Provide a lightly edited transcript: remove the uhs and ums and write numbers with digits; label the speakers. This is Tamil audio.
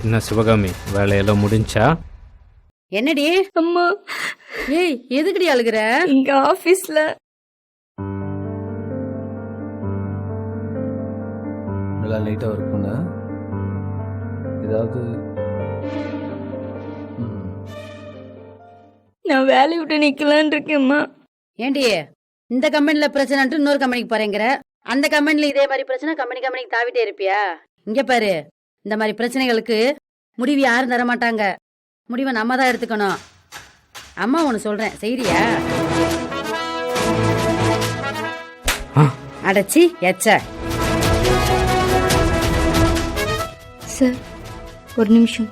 Speaker 1: என்ன சிவகாமி, வேலையெல்லாம் முடிஞ்சா?
Speaker 2: என்னடி?
Speaker 3: அம்மா,
Speaker 2: ஏய், எதுக்குடி அழுகுற?
Speaker 3: இங்க ஆபீஸ்ல
Speaker 4: நல்லா லைட்டாக ஒர்க் பண்ண ஏதாவது
Speaker 3: நான் வேலையை விட்டு நிக்கலான் இருக்கேம்மா.
Speaker 2: ஏண்டி, இந்த கம்பெனில பிரச்சனைட்டு இன்னொரு கம்பெனிக்கு போறேங்கிற, அந்த கம்பெனில இதே மாதிரி பிரச்சனை கம்பெனிக்கு தாவிட்டே இருப்பியா? இங்க பாரு, இந்த மாதிரி பிரச்சனைகளுக்கு முடிவு யாரும் தர மாட்டாங்க. முடிவை நம்ம தான் எடுத்துக்கணும். அம்மா ஒன்று சொல்றேன், செய்றியா? அடைச்சி எச்ச.
Speaker 3: சார், ஒரு நிமிஷம்.